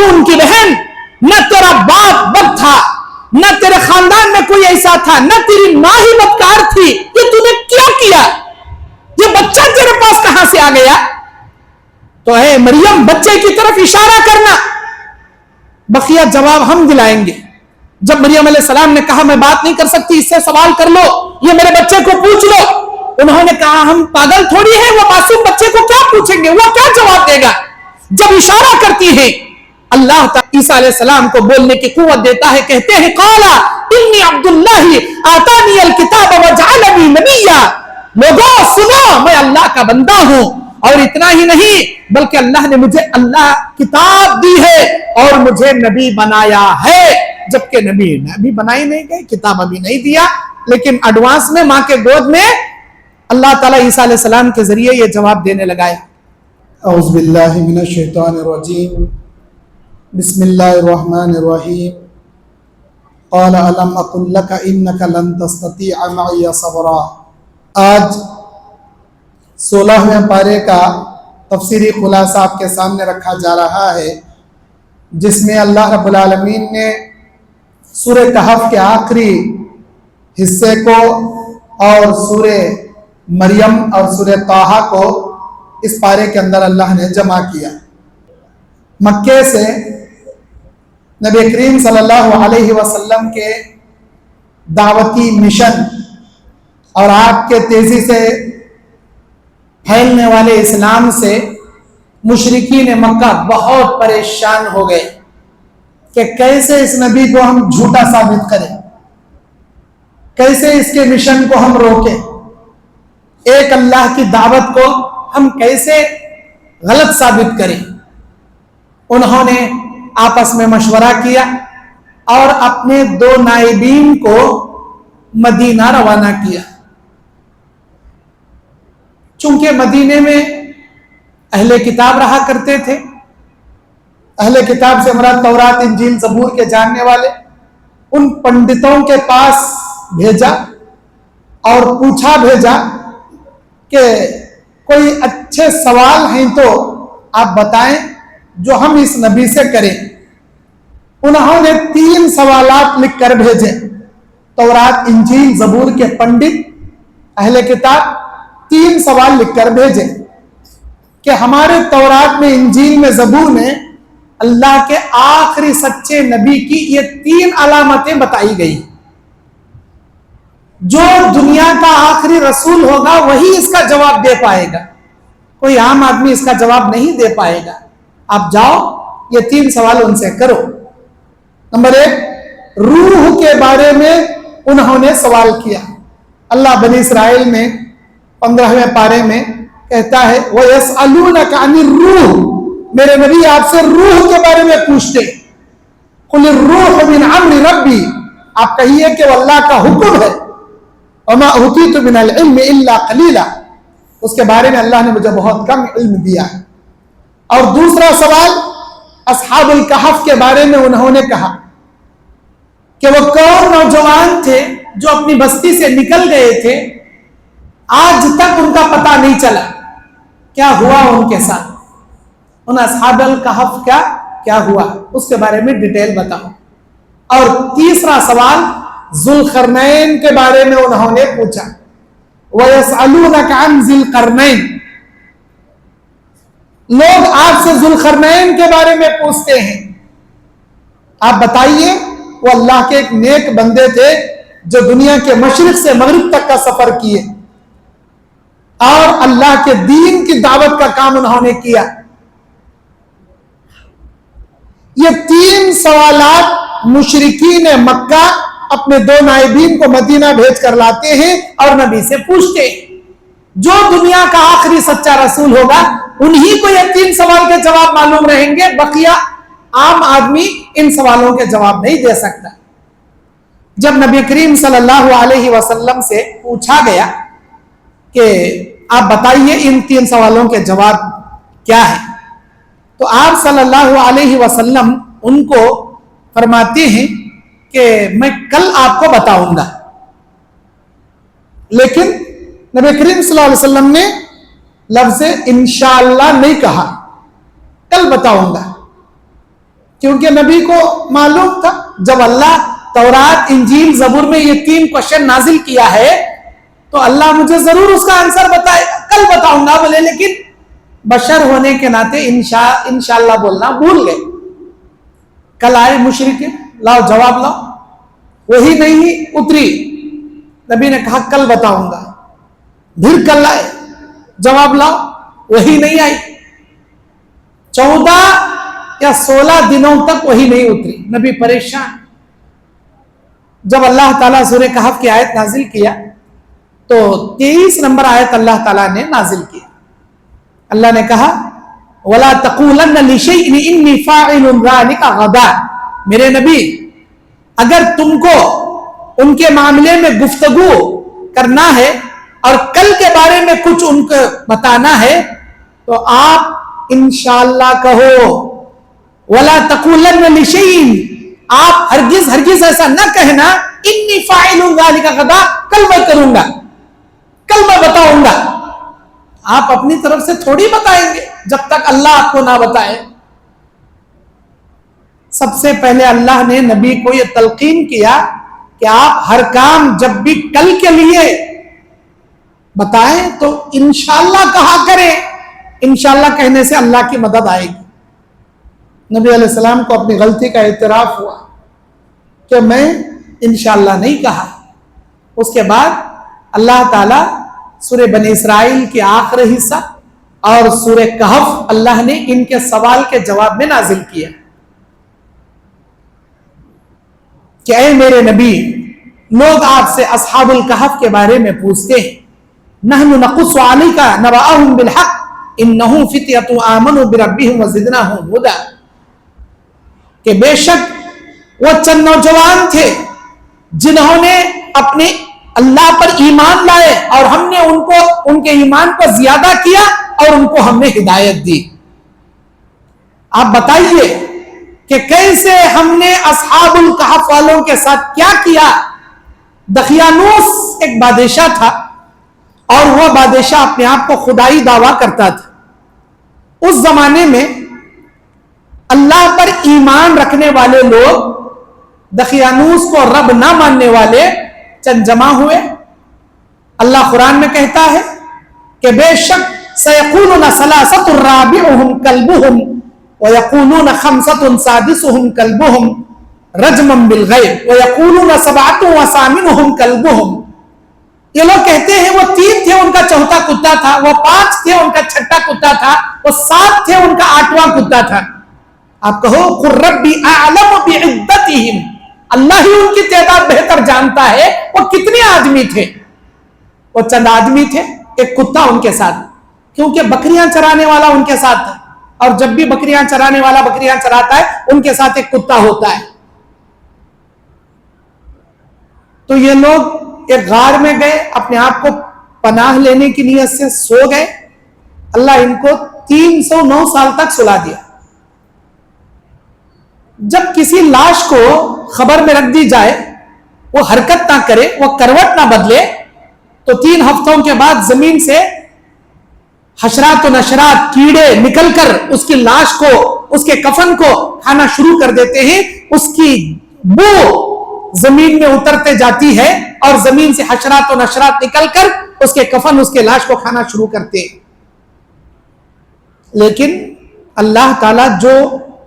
تو ان کی بہن، نہ تیرا باپ بد تھا، نہ تیرے خاندان میں کوئی ایسا تھا، نہ تیری ماں ہی بدکار تھی، یہ تو نے کیا کیا؟ یہ بچہ تیرے پاس کہاں سے آ گیا؟ تو اے مریم بچے کی طرف اشارہ کرنا، بقیہ جواب ہم دلائیں گے۔ جب مریم علیہ السلام نے کہا میں بات نہیں کر سکتی، اس سے سوال کر لو، یہ میرے بچے کو پوچھ لو، انہوں نے کہا ہم پاگل تھوڑی ہیں، وہ معصوم بچے کو کیا پوچھیں گے، وہ کیا جواب دے گا؟ جب اشارہ کرتی ہے، اللہ تعالیٰ عیسیٰ علیہ السلام کو بولنے کی قوت دیتا ہے، کہتے ہیں قال انی عبد اللہ آتانی الکتاب وجعلنی نبیا، لوگوں سنو میں اللہ کا بندہ ہوں، اور اتنا ہی نہیں بلکہ اللہ نے مجھے اللہ کتاب دی ہے اور مجھے نبی بنایا ہے، جبکہ نبی بنائی نہیں گئی، کتاب ابھی نہیں دیا، لیکن ایڈوانس میں ماں کے گود میں اللہ تعالیٰ عیسیٰ علیہ السلام کے ذریعے یہ جواب دینے لگایا۔ اعوذ باللہ من الشیطان الرجیم، بسم اللہ الرحمن الرحیم، قال الم اقل لک انک لن تستطیع معی صبرا۔ آج 16ویں پارے کا تفسیری خلاصہ آپ کے سامنے رکھا جا رہا ہے، جس میں اللہ رب العالمین نے سورہ کہف کے آخری حصے کو اور سورہ مریم اور سورہ طٰہٰ کو اس پارے کے اندر اللہ نے جمع کیا۔ مکے سے نبی کریم صلی اللہ علیہ وسلم کے دعوتی مشن اور آپ کے تیزی سے پھیلنے والے اسلام سے مشرکین مکہ بہت پریشان ہو گئے کہ کیسے اس نبی کو ہم جھوٹا ثابت کریں، کیسے اس کے مشن کو ہم روکیں، ایک اللہ کی دعوت کو ہم کیسے غلط ثابت کریں۔ انہوں نے آپس میں مشورہ کیا اور اپنے 2 نائبین کو مدینہ روانہ کیا۔ چونکہ مدینے میں اہل کتاب رہا کرتے تھے، اہل کتاب سے مراد تورات انجیل زبور کے جاننے والے، ان پنڈتوں کے پاس بھیجا اور پوچھا بھیجا کہ کوئی اچھے سوال ہیں تو آپ بتائیں جو ہم اس نبی سے کریں۔ انہوں نے 3 سوالات لکھ کر بھیجے۔ تورات انجیل زبور کے پنڈت اہل کتاب 3 سوال لکھ کر بھیجے کہ ہمارے تورات میں، انجیل میں، زبور میں اللہ کے آخری سچے نبی کی یہ 3 علامتیں بتائی گئی، جو دنیا کا آخری رسول ہوگا وہی اس کا جواب دے پائے گا، کوئی عام آدمی اس کا جواب نہیں دے پائے گا۔ آپ جاؤ یہ 3 سوال ان سے کرو۔ نمبر 1، روح کے بارے میں انہوں نے سوال کیا۔ اللہ بنی اسرائیل میں 15ویں پارے میں کہتا ہے وَيَسْأَلُونَكَ عَنِ الرُّوحِ، میرے نبی آپ سے روح کے بارے میں پوچھتے، قُلِ الرُّوحُ مِنْ عَمْرِ رَبِّي، آپ کہیے کہ وہ اللہ کا حکم ہے، وَمَا أُوتِيتُ مِنَ الْعِلْمِ إِلَّا قَلِيلًا، اس کے بارے میں اللہ نے مجھے بہت کم علم دیا ہے۔ اور دوسرا سوال اصحاب الکہف کے بارے میں انہوں نے کہا کہ وہ کون نوجوان تھے جو اپنی بستی سے نکل گئے تھے، آج تک ان کا پتہ نہیں چلا، کیا ہوا ان کے ساتھ، ان اصحاب الکہف کا کیا ہوا، اس کے بارے میں ڈیٹیل بتاؤ۔ اور تیسرا سوال ذوالقرنین کے بارے میں انہوں نے پوچھا، وَيَسْأَلُونَكَ عَنْ ذِي الْقَرْنَيْنِ، لوگ آپ سے ذوالقرنین کے بارے میں پوچھتے ہیں، آپ بتائیے وہ اللہ کے ایک نیک بندے تھے جو دنیا کے مشرق سے مغرب تک کا سفر کیے اور اللہ کے دین کی دعوت کا کام انہوں نے کیا۔ یہ 3 سوالات مشرکین مکہ اپنے 2 نائبین کو مدینہ بھیج کر لاتے ہیں اور نبی سے پوچھتے ہیں۔ جو دنیا کا آخری سچا رسول ہوگا انہی کو یہ 3 سوال کے جواب معلوم رہیں گے، بقیہ عام آدمی ان سوالوں کے جواب نہیں دے سکتا۔ جب نبی کریم صلی اللہ علیہ وسلم سے پوچھا گیا کہ آپ بتائیے ان 3 سوالوں کے جواب کیا ہے، تو آپ صلی اللہ علیہ وسلم ان کو فرماتے ہیں کہ میں کل آپ کو بتاؤں گا، لیکن نبی کریم صلی اللہ علیہ وسلم نے لفظ انشاءاللہ نہیں کہا، کل بتاؤں گا۔ क्योंकि नबी को मालूम था जब अल्लाह तौरात इंजील जबूर में ये 3 क्वेश्चन नाजिल किया है तो अल्लाह मुझे जरूर उसका आंसर बताएगा, कल बताऊंगा। बोले लेकिन बशर होने के नाते इंशाअल्लाह बोलना भूल गए। कल आए मुशरिकीन, लाओ जवाब लाओ, वही नहीं उतरी। नबी ने कहा कल बताऊंगा, फिर कल आए जवाब लाओ, वही नहीं आई। 14 या 16 दिनों तक वही नहीं उतरी, नबी परेशान। जब अल्लाह ताला सूरह कहफ की आयत नाजिल किया तो 23 नंबर आयत अल्लाह ताला ने नाजिल किया। अल्लाह ने कहा वला तक़ूलन्न लिशैइन इन्नी फ़ाइलुन ज़ालिका गदा। मेरे नबी, अगर तुमको उनके मामले में गुफ्तगू करना है और कल के बारे में कुछ उनको बताना है तो आप इंशाअल्लाह कहो। वला तक़ूलन्न लिशैइन, आप हरगिज ऐसा न कहना इन्नी फ़ाइलुन ज़ालिका गदा, कल मैं करूंगा, कल मैं बताऊंगा। आप अपनी तरफ से थोड़ी बताएंगे जब तक अल्लाह आपको ना बताए। सबसे पहले अल्लाह ने नबी को यह तलकीन किया कि आप हर काम जब भी कल के लिए बताएं तो इंशाअल्लाह कहा करें। इंशाअल्लाह कहने से अल्लाह की मदद आएगी। नबी अलैहिस्सलाम को अपनी गलती का इतराफ हुआ कि मैं इंशाअल्लाह नहीं कहा। उसके बाद अल्लाह ताला सूरह बनी इसराइल के आखिरी हिस्सा और सूरह कहफ अल्लाह ने इनके सवाल के जवाब में नाजिल किया कि ऐ मेरे नबी, लोग आपसे अस्हाबुल कहफ के बारे में पूछते हैं। नहनु नक़ुस्सु अलैका नबअहुम बिल हक़ इन्नहुम फ़ित्यतुन आमनु बिरब्बिहिम वज़िदनाहुम हुदा। कि बेशक वो चंद नौजवान थे जिन्होंने अपने अल्लाह पर ईमान लाए और हमने उनके ईमान को ज्यादा किया और उनको हमने हिदायत दी। आप बताइए कि कैसे हमने अस्हाबुल कहफ वालों के साथ क्या किया। दखियानूस एक बादशाह था और वह बादशाह अपने आप को खुदाई दावा करता था। उस जमाने में अल्लाह पर ईमान रखने वाले लोग दखियानूस को रब ना मानने वाले चंद जमा हुए। अल्लाह कुरान में कहता है कि बेशक सयक़ूलून सलासतुर राबिउहुम कल्बुहुम व यक़ूलून खम्सतुन सादिसुहुम कल्बुहुम रजमन बिल गैब व यक़ूलून सबअतुन व सामिनुहुम कल्बुहुम। ये लोग कहते हैं वो 3 थे उनका चौथा कुत्ता था, वो 5 थे उनका छठा कुत्ता था, वो 7 थे उनका 8वां कुत्ता था। आप कहो कुर रब्बी अअलम बिइद्दतिहिम, अल्लाह ही उनकी तादाद बेहतर जानता है वो कितने आदमी थे। वो चंद आदमी थे, एक कुत्ता उनके साथ, क्योंकि बकरियां चराने वाला उनके साथ था और जब भी बकरियां चराने वाला बकरियां चराता है उनके साथ एक कुत्ता होता है। तो ये लोग एक गार में गए, अपने आप को पनाह लेने की नीयत से सो गए। अल्लाह इनको 309 साल तक सुला दिया। जब किसी लाश को खबर में रख दी जाए, वो हरकत ना करे, वो करवट ना बदले, तो 3 हफ्तों के बाद जमीन से हशरात और नशरात कीड़े निकलकर उसकी लाश को, उसके कफन को खाना शुरू कर देते हैं। उसकी बू जमीन में उतरते जाती है और जमीन से हशरात और नशरात निकलकर उसके कफन, उसके लाश को खाना शुरू करते हैं। लेकिन अल्लाह ताला जो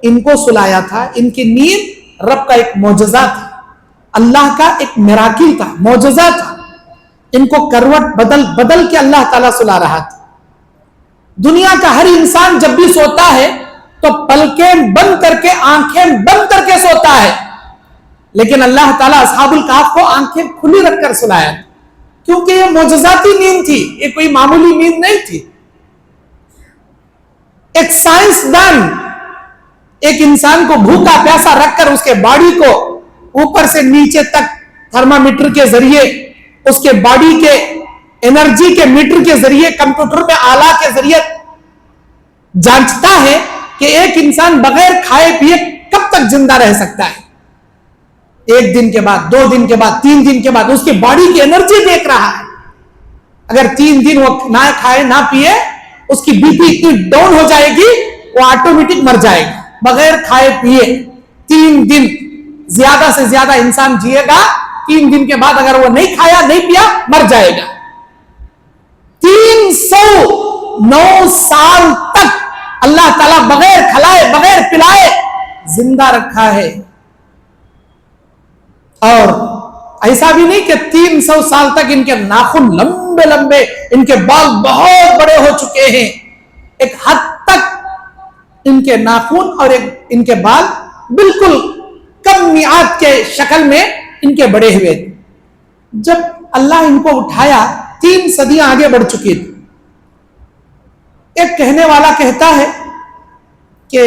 इनको सुलाया था, इनकी नींद रब का एक मौजज़ा था, अल्लाह का एक मिराकिल था, मौजज़ा था। इनको करवट बदल बदल के अल्लाह ताला सुला रहा था। दुनिया का हर इंसान जब भी सोता है तो पलकें बंद करके, आंखें बंद करके सोता है, लेकिन अल्लाह ताला अस्हाबुल कहफ को आंखें खुली रखकर सुलाया, क्योंकि ये मौजज़ाती नींद थी, ये कोई मामूली नींद नहीं थी। एक साइंसदान एक इंसान को भूखा प्यासा रखकर उसके बॉडी को ऊपर से नीचे तक थर्मामीटर के जरिए, उसके बॉडी के एनर्जी के मीटर के जरिए, कंप्यूटर में आला के जरिए जांचता है कि एक इंसान बगैर खाए पिए कब तक जिंदा रह सकता है। 1 दिन के बाद, 2 दिन के बाद, 3 दिन के बाद उसकी बॉडी की एनर्जी देख रहा है। अगर 3 दिन वो ना खाए ना पिए, उसकी बीपी इतनी डाउन हो जाएगी, वो ऑटोमेटिक मर जाएगा, बगैर खाए पिए 3 दिन, ज्यादा से ज्यादा इंसान जिएगा, 3 दिन के बाद अगर वो नहीं खाया नहीं पिया मर जाएगा। 309 साल तक अल्लाह ताला बगैर खिलाए बगैर पिलाए जिंदा रखा है। और ऐसा भी नहीं कि 300 साल तक इनके नाखून लंबे लंबे, इनके बाल बहुत बड़े हो चुके हैं। एक हद तक इनके नाखून और एक इनके बाल बिल्कुल कम मियाद के शक्ल में इनके बड़े हुए। जब अल्लाह इनको उठाया 3 सदियां आगे बढ़ चुकी थी। एक कहने वाला कहता है कि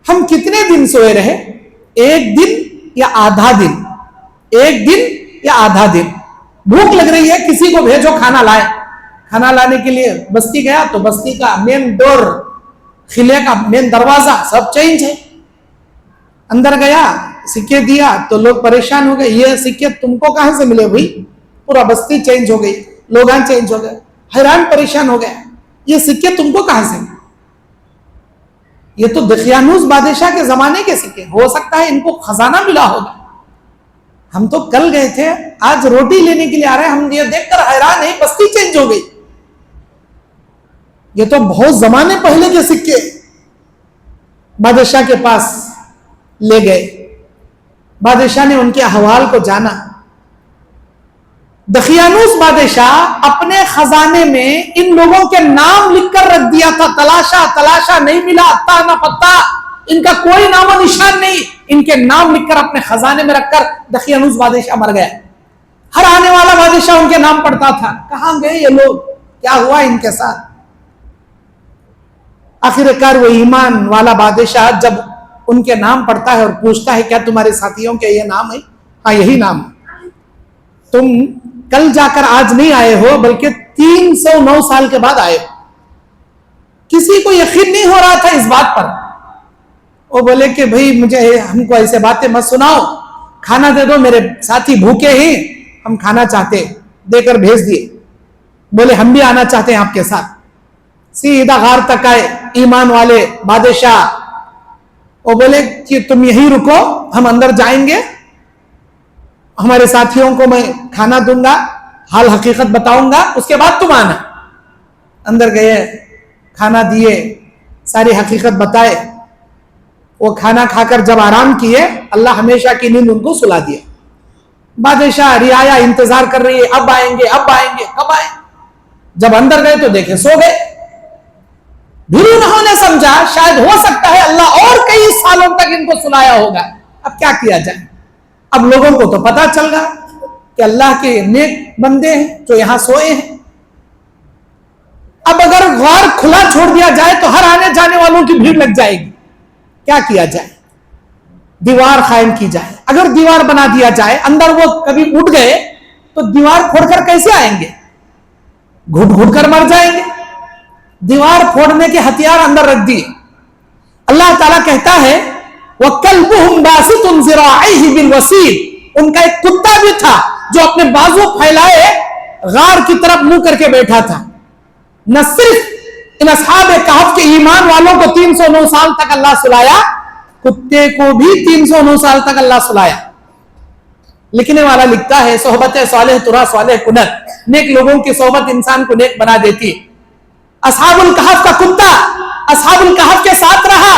हम कितने दिन सोए रहे, 1 दिन या आधा दिन, 1 दिन या आधा दिन। भूख लग रही है, किसी को भेजो खाना लाए। खाना लाने के लिए बस्ती गया तो बस्ती का मेन डोर, किले का मेन दरवाजा सब चेंज है। अंदर गया, सिक्के दिया तो लोग परेशान हो गए, ये सिक्के तुमको कहां से मिले भाई? पूरा बस्ती चेंज हो गई, लोग चेंज हो गए, हैरान परेशान हो गए, ये सिक्के तुमको कहां से? ये तो दखियानूस बादशाह के जमाने के सिक्के, हो सकता है इनको खजाना मिला होगा। हम तो कल गए थे, आज रोटी लेने के लिए आ रहे हैं, हम ये देखकर हैरान है, बस्ती चेंज हो गई। ये तो बहुत जमाने पहले के सिक्के बादशाह के पास ले गए। बादशाह ने उनके अहवाल को जाना। दखियानूस बादशाह अपने खजाने में इन लोगों के नाम लिखकर रख दिया था। तलाशा तलाशा नहीं मिला, अत्ता ना पत्ता, इनका कोई नाम और निशान नहीं। इनके नाम लिखकर अपने खजाने में रखकर दखियानूस बादशाह मर गया। हर आने वाला बादशाह उनके नाम पढ़ता था, कहां गए ये लोग, क्या हुआ इनके साथ? आखिरकार वो ईमान वाला बादशाह जब उनके नाम पढ़ता है और पूछता है क्या तुम्हारे साथियों के ये नाम है? हाँ यही नाम। तुम कल जाकर आज नहीं आए हो, बल्कि 309 साल के बाद आए हो। किसी को यकीन नहीं हो रहा था इस बात पर। वो बोले कि भाई मुझे हमको ऐसे बातें मत सुनाओ, खाना दे दो, मेरे साथी भूखे हैं, हम खाना चाहते, देकर भेज दिए। बोले हम भी आना चाहते हैं आपके साथ। सीधा गार तक आए ईमान वाले बादशाह। वो बोले कि तुम यहीं रुको, हम अंदर जाएंगे, हमारे साथियों को मैं खाना दूंगा, हाल हकीकत बताऊंगा, उसके बाद तुम आना। अंदर गए, खाना दिए, सारी हकीकत बताए। वो खाना खाकर जब आराम किए, अल्लाह हमेशा की नींद उनको सुला दिया। बादशाह रियाया इंतजार कर रही है, अब आएंगे अब आएंगे, कब आए? जब अंदर गए तो देखे सो गए। फिर उन्होंने समझा शायद हो सकता है अल्लाह और कई सालों तक इनको सुलाया होगा, अब क्या किया जाए? अब लोगों को तो पता चल रहा कि अल्लाह के नेक बंदे हैं जो यहां सोए हैं। अब अगर द्वार खुला छोड़ दिया जाए तो हर आने जाने वालों की भीड़ लग जाएगी। क्या किया जाए? दीवार कायम की जाए। अगर दीवार बना दिया जाए, अंदर वो कभी उठ गए तो दीवार फोड़कर कैसे आएंगे? घुट घुट कर मर जाएंगे। दीवार फोड़ने के हथियार अंदर रख दिए। अल्लाह ताला कहता है वकल्बुहुम बासितुन ज़िराइहि बिलवसील, उनका एक कुत्ता भी था जो अपने बाजू फैलाए गार की तरफ मुंह करके बैठा था। न सिर्फ इन असहाबे कहफ के ईमान वालों को 309 साल तक अल्लाह सुलाया, कुत्ते को भी 309 साल तक अल्लाह सुलाया। लिखने वाला लिखता है सोहबत सालेह तुरा सालेह कुनत, नेक लोगों की सोहबत इंसान को नेक बना देती। असहाबुल कहफ का कुत्ता असहाबुल कहफ के साथ रहा।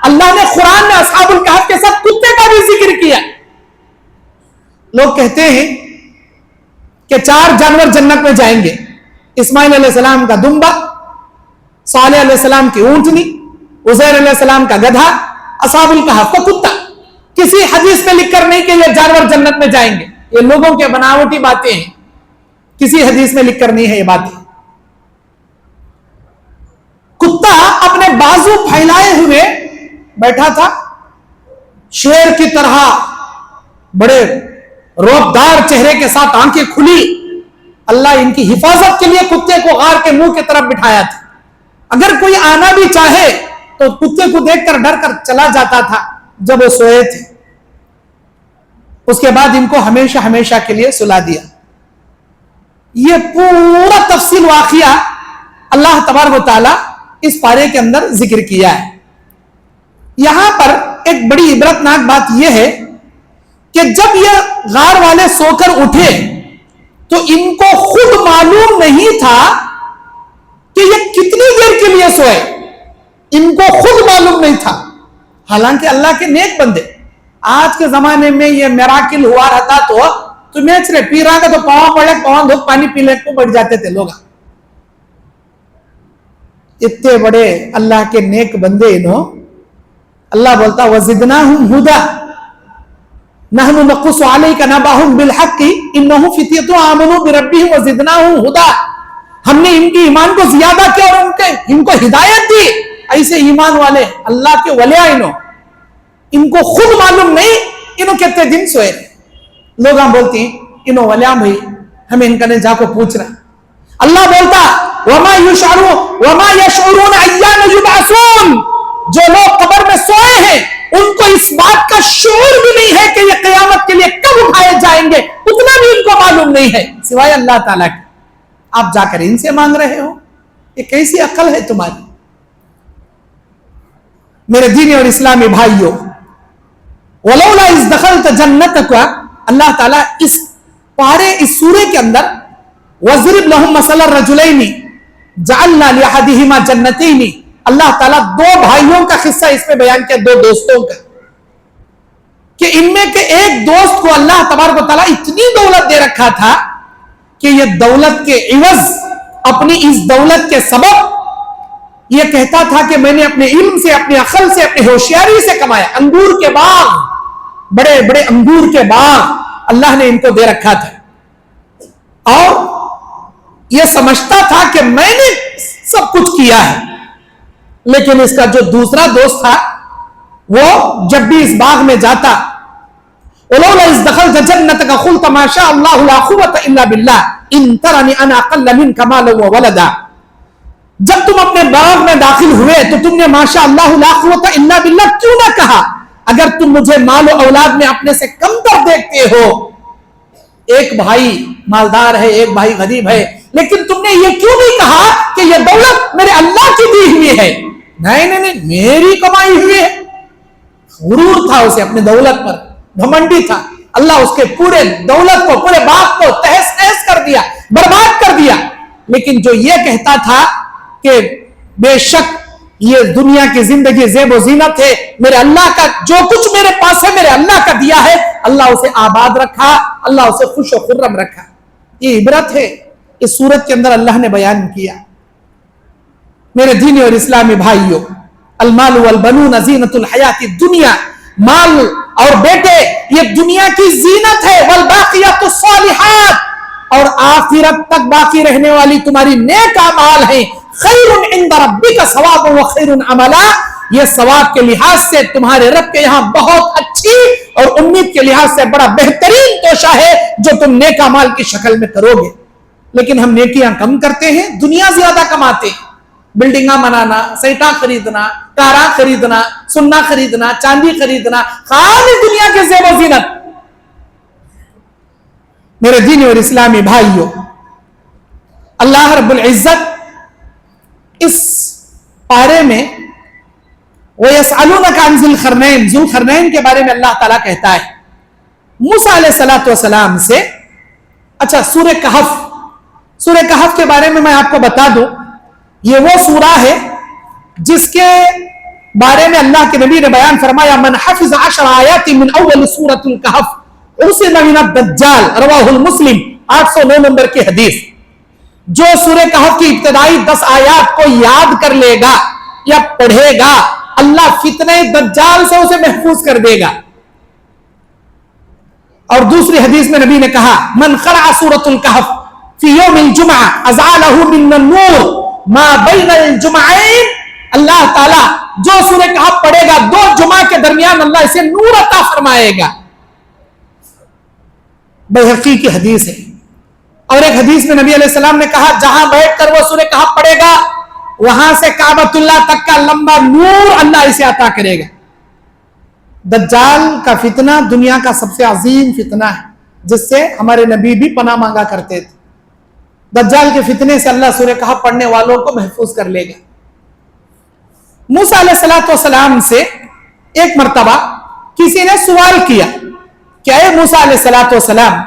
अल्लाह ने कुरान में असहाबुल कहफ के साथ कुत्ते का भी जिक्र किया। लोग कहते हैं कि 4 जानवर जन्नत में जाएंगे, इस्माइल अलैहिस्सलाम का दुम्बा, सालेह अलैहिस्सलाम की ऊंटनी, उज़ैर अलैहिस्सलाम का गधा, असहाबुल कहफ का कुत्ता। किसी हदीस में लिखकर नहीं कि ये जानवर जन्नत में जाएंगे, ये लोगों के बनावटी बातें हैं, किसी हदीस में लिखकर नहीं है ये बातें। कुत्ता अपने बाजू फैलाए हुए बैठा था, शेर की तरह बड़े रौबदार चेहरे के साथ, आंखें खुली। अल्लाह इनकी हिफाजत के लिए कुत्ते को गार के मुंह की तरफ बिठाया था। अगर कोई आना भी चाहे तो कुत्ते को देखकर डर कर चला जाता था जब वो सोए थे। उसके बाद इनको हमेशा हमेशा के लिए सुला दिया। ये पूरा तफसील वाक़िया अल्लाह तबारक व तआला इस पारे के अंदर जिक्र किया है। یہاں پر ایک بڑی عبرتناک بات یہ ہے کہ جب یہ غار والے سو کر اٹھے تو ان کو خود معلوم نہیں تھا کہ یہ کتنی دیر کے لیے سوئے. ان کو خود معلوم نہیں تھا. حالانکہ اللہ کے نیک بندے. آج کے زمانے میں یہ میراکل ہوا رہتا تو میچ رہے پی رہا تو پاؤں پڑے پاؤں دھوک پانی پی لے کو بڑھ جاتے تھے لوگ. اتنے بڑے اللہ کے نیک بندے انہوں. اللہ بولتا وَزِدْنَاهُمْ هُدًى نَحْنُ نَقُصُّ عَلَيْكَ نَبَأَهُمْ بِالْحَقِّ إِنَّهُمْ فِتْيَةٌ آمَنُوا بِرَبِّهِمْ وَزِدْنَاهُمْ هُدًى. ہم نے ان کے ایمان کو زیادہ کیا اور ان کو ہدایت دی. ایسے ایمان والے اللہ کے ولیاں ان کو خود معلوم نہیں انہوں کتنے دن سوئے. لوگ ہم بولتے ہیں انہوں ولیاں بھائی ہمیں ان کا نے جا کو پوچھ رہا. اللہ بولتا وَمَا يَشْعُرُونَ أَيَّانَ يُبْعَثُونَ. جو لوگ قبر میں سوئے ہیں ان کو اس بات کا شعور بھی نہیں ہے کہ یہ قیامت کے لیے کب اٹھائے جائیں گے. اتنا بھی ان کو معلوم نہیں ہے سوائے اللہ تعالیٰ کی. آپ جا کر ان سے مانگ رہے ہو. یہ کیسی عقل ہے تمہاری. میرے دینی اور اسلامی بھائیوں وَلَوْلَا إِذْ دَخَلْتَ جَنَّتَكَ. اللہ تعالیٰ اس پارے اس سورے کے اندر وَضْرِبْ لَهُمْ مَثَلَ الرَّجُلَيْنِ جَعَلْنَا لِأَحَدِهِمَا جَنَّتَيْنِ. اللہ تعالیٰ دو بھائیوں کا قصہ اس میں بیان کیا, دو دوستوں کا, کہ ان میں کے ایک دوست کو اللہ تبارک و تعالیٰ اتنی دولت دے رکھا تھا کہ یہ دولت کے عوض اپنی اس دولت کے سبب یہ کہتا تھا کہ میں نے اپنے علم سے اپنی عقل سے اپنی ہوشیاری سے کمایا. انگور کے باغ, بڑے بڑے انگور کے باغ اللہ نے ان کو دے رکھا تھا اور یہ سمجھتا تھا کہ میں نے سب کچھ کیا ہے. لیکن اس کا جو دوسرا دوست تھا وہ جب بھی اس باغ میں جاتا وَلَوْلَا إِذْ دَخَلْتَ جَنَّتَكَ قُلْتَ مَا شَاءَ اللَّهُ لَا قُوَّةَ إِلَّا بِاللَّهِ إِن تَرَنِي أَنَا أَقَلَّ مِنْكَ مَالًا وَوَلَدًا. جب تم اپنے باغ میں داخل ہوئے تو تم نے ماشاء اللہ لا قوت الا باللہ کیوں نہ کہا. اگر تم مجھے مال و اولاد میں اپنے سے کم تر دیکھتے ہو, ایک بھائی مالدار ہے ایک بھائی غریب ہے, لیکن تم نے یہ کیوں نہیں کہا کہ یہ دولت میرے اللہ کی دی ہوئی ہے. نہیں میری کمائی ہوئی ہے. غرور تھا اسے اپنے دولت پر, گھمنڈی تھا. اللہ اس کے پورے دولت کو پورے باغ کو تہس نہس کر دیا, برباد کر دیا. لیکن جو یہ کہتا تھا کہ بے شک یہ دنیا کی زندگی زیب و زینت ہے, میرے اللہ کا جو کچھ میرے پاس ہے میرے اللہ کا دیا ہے, اللہ اسے آباد رکھا, اللہ اسے خوش و خرم رکھا. یہ عبرت ہے اس سورت کے اندر اللہ نے بیان کیا. میرے دینی اور اسلامی بھائیوں, المال والبنون زینت الحیات الدنیا. مال اور بیٹے یہ دنیا کی زینت ہے. والباقیات الصالحات, اور آخرت تک باقی رہنے والی تمہاری نیک اعمال ہیں. خیر عند ربک ثوابا وخیر عملا. یہ ثواب کے لحاظ سے تمہارے رب کے یہاں بہت اچھی اور امید کے لحاظ سے بڑا بہترین توشہ ہے جو تم نیک اعمال کی شکل میں کرو گے. لیکن ہم نیکیاں کم کرتے ہیں, دنیا زیادہ کماتے ہیں. بلڈنگاں بنانا, سیٹاں خریدنا, کاراں خریدنا, سننا خریدنا, چاندی خریدنا, خالی دنیا کے زیب و زینت. میرے دینی اور اسلامی بھائیوں, اللہ رب العزت اس پارے میں وَيَسْأَلُونَكَ عَنْ ذِي الْقَرْنَيْنِ, ذو القرنین کے بارے میں اللہ تعالیٰ کہتا ہے موسیٰ علیہ السلام سے. اچھا, سورہ کہف کے بارے میں آپ کو بتا دوں, یہ وہ سورہ ہے جس کے بارے میں اللہ کے نبی نے بیان فرمایا من حفظ 10 آیات من اول سورۃ الکہف عصم من الدجال, رواہ المسلم, 809 نمبر کی حدیث. جو سورہ کہف کی ابتدائی 10 آیات کو یاد کر لے گا یا پڑھے گا, اللہ فتنہ دجال سے اسے محفوظ کر دے گا. اور دوسری حدیث میں نبی نے کہا من قرأ سورۃ الکہف فی یوم الجمعہ ازالہ من النور ما بین الجمعین. اللہ تعالیٰ جو سورہ کہف پڑھے گا 2 جمعہ کے درمیان اللہ اسے نور عطا فرمائے گا. بیہقی کی حدیث ہے. اور ایک حدیث میں نبی علیہ السلام نے کہا جہاں بیٹھ کر وہ سورہ کہف پڑھے گا وہاں سے کعبۃ اللہ تک کا لمبا نور اللہ اسے عطا کرے گا. دجال کا فتنہ دنیا کا سب سے عظیم فتنہ ہے جس سے ہمارے نبی بھی پناہ مانگا کرتے تھے. دجال کے فتنے سے اللہ سورہ کہف پڑھنے والوں کو محفوظ کر لے گا. موسیٰ علیہ السلام سے ایک مرتبہ کسی نے سوال کیا کہ اے موسیٰ علیہ السلام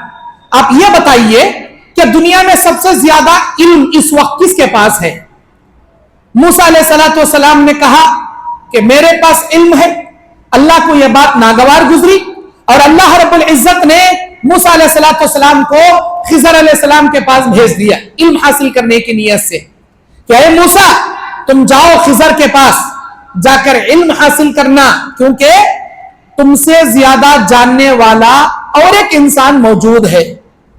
آپ یہ بتائیے کہ دنیا میں سب سے زیادہ علم اس وقت کس کے پاس ہے؟ موسیٰ علیہ السلام نے کہا کہ میرے پاس علم ہے. اللہ کو یہ بات ناگوار گزری اور اللہ رب العزت نے موسیٰ علیہ السلام کو خضر علیہ السلام کے پاس بھیج دیا علم حاصل کرنے کی نیت سے کہ اے موسیٰ تم جاؤ خضر کے پاس جا کر علم حاصل کرنا، کیونکہ تم سے زیادہ جاننے والا اور ایک انسان موجود ہے،